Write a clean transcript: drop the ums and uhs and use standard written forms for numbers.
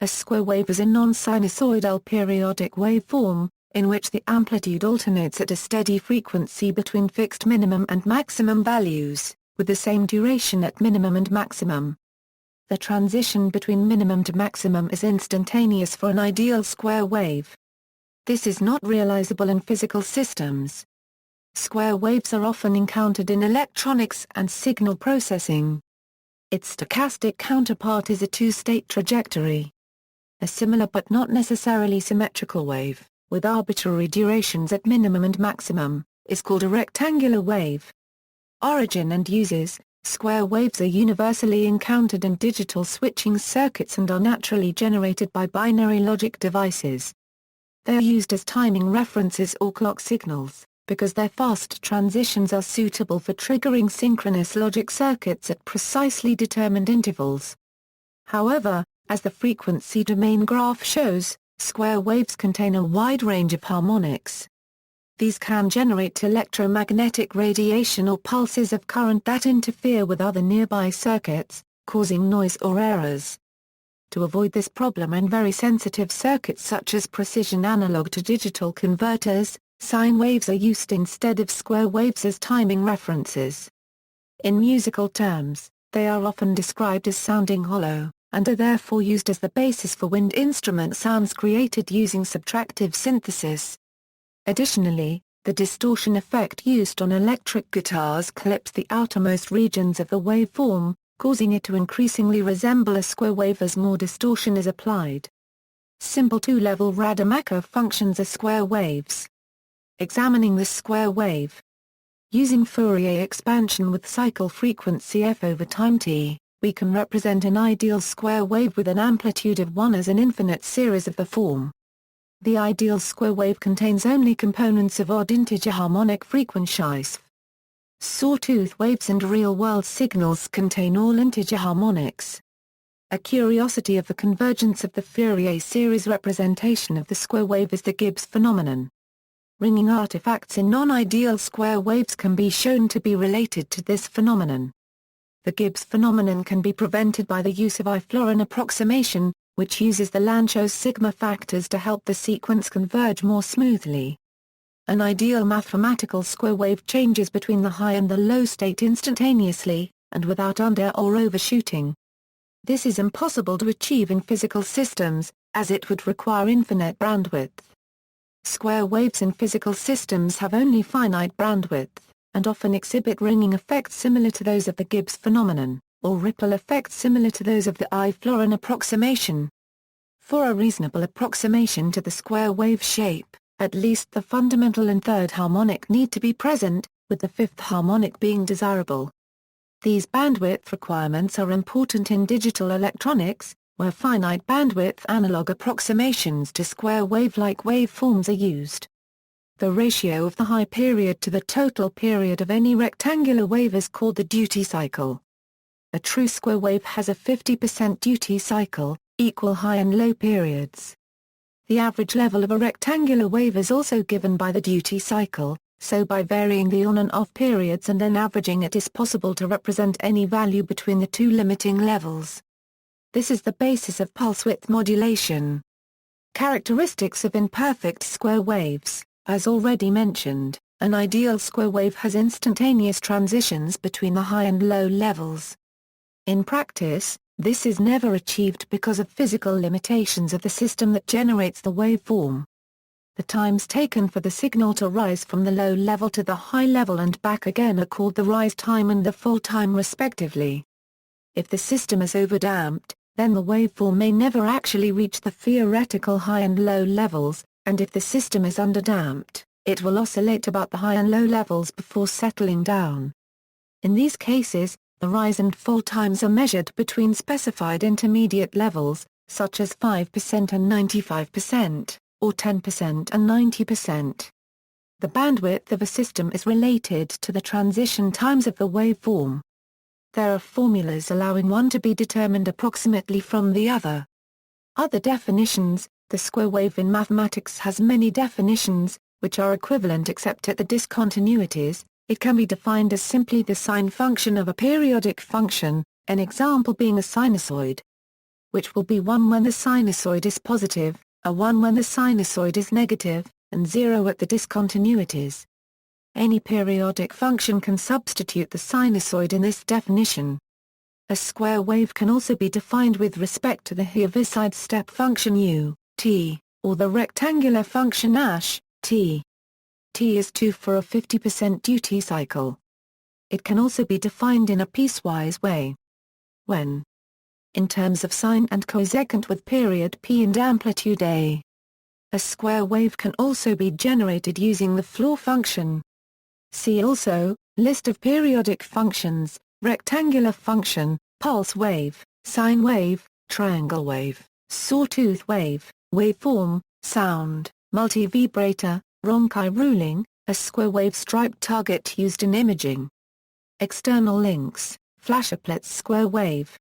A square wave is a non-sinusoidal periodic waveform, in which the amplitude alternates at a steady frequency between fixed minimum and maximum values, with the same duration at minimum and maximum. The transition between minimum to maximum is instantaneous for an ideal square wave. This is not realizable in physical systems. Square waves are often encountered in electronics and signal processing. Its stochastic counterpart is a two-state trajectory. A similar but not necessarily symmetrical wave, with arbitrary durations at minimum and maximum, is called a rectangular wave. Origin and uses: square waves are universally encountered in digital switching circuits and are naturally generated by binary logic devices. They are used as timing references or clock signals, because their fast transitions are suitable for triggering synchronous logic circuits at precisely determined intervals. However, as the frequency domain graph shows, square waves contain a wide range of harmonics. These can generate electromagnetic radiation or pulses of current that interfere with other nearby circuits, causing noise or errors. To avoid this problem in very sensitive circuits such as precision analog-to-digital converters, sine waves are used instead of square waves as timing references. In musical terms, they are often described as sounding hollow, and are therefore used as the basis for wind instrument sounds created using subtractive synthesis. Additionally, the distortion effect used on electric guitars clips the outermost regions of the waveform, causing it to increasingly resemble a square wave as more distortion is applied. Simple two-level Rademacher functions are square waves. Examining the square wave. Using Fourier expansion with cycle frequency f over time t, we can represent an ideal square wave with an amplitude of 1 as an infinite series of the form. The ideal square wave contains only components of odd integer harmonic frequencies. Sawtooth waves and real-world signals contain all integer harmonics. A curiosity of the convergence of the Fourier series representation of the square wave is the Gibbs phenomenon. Ringing artifacts in non-ideal square waves can be shown to be related to this phenomenon. The Gibbs phenomenon can be prevented by the use of I-Florin approximation, which uses the Lanczos sigma factors to help the sequence converge more smoothly. An ideal mathematical square wave changes between the high and the low state instantaneously, and without under or overshooting. This is impossible to achieve in physical systems, as it would require infinite bandwidth. Square waves in physical systems have only finite bandwidth, and often exhibit ringing effects similar to those of the Gibbs phenomenon, or ripple effects similar to those of the I-Florin approximation. For a reasonable approximation to the square wave shape, at least the fundamental and third harmonic need to be present, with the fifth harmonic being desirable. These bandwidth requirements are important in digital electronics, where finite bandwidth analog approximations to square wave-like waveforms are used. The ratio of the high period to the total period of any rectangular wave is called the duty cycle. A true square wave has a 50% duty cycle, equal high and low periods. The average level of a rectangular wave is also given by the duty cycle, so by varying the on and off periods and then averaging it is possible to represent any value between the two limiting levels. This is the basis of pulse width modulation. Characteristics of imperfect square waves. As already mentioned, an ideal square wave has instantaneous transitions between the high and low levels. In practice, this is never achieved because of physical limitations of the system that generates the waveform. The times taken for the signal to rise from the low level to the high level and back again are called the rise time and the fall time respectively. If the system is overdamped, then the waveform may never actually reach the theoretical high and low levels, and if the system is underdamped, it will oscillate about the high and low levels before settling down. In these cases, the rise and fall times are measured between specified intermediate levels, such as 5% and 95%, or 10% and 90%. The bandwidth of a system is related to the transition times of the waveform. There are formulas allowing one to be determined approximately from the other. Other definitions. The square wave in mathematics has many definitions, which are equivalent except at the discontinuities. It can be defined as simply the sine function of a periodic function, an example being a sinusoid. which will be 1 when the sinusoid is positive, a 1 when the sinusoid is negative, and 0 at the discontinuities. Any periodic function can substitute the sinusoid in this definition. A square wave can also be defined with respect to the Heaviside step function u, t, or the rectangular function ash, t. T is 2 for a 50% duty cycle. It can also be defined in a piecewise way. When, in terms of sine and cosecant with period p and amplitude a. A square wave can also be generated using the floor function. See also, list of periodic functions, rectangular function, pulse wave, sine wave, triangle wave, sawtooth wave, waveform, sound, multivibrator, Ronchi ruling, a square wave stripe target used in imaging. External links, Flashoplets square wave,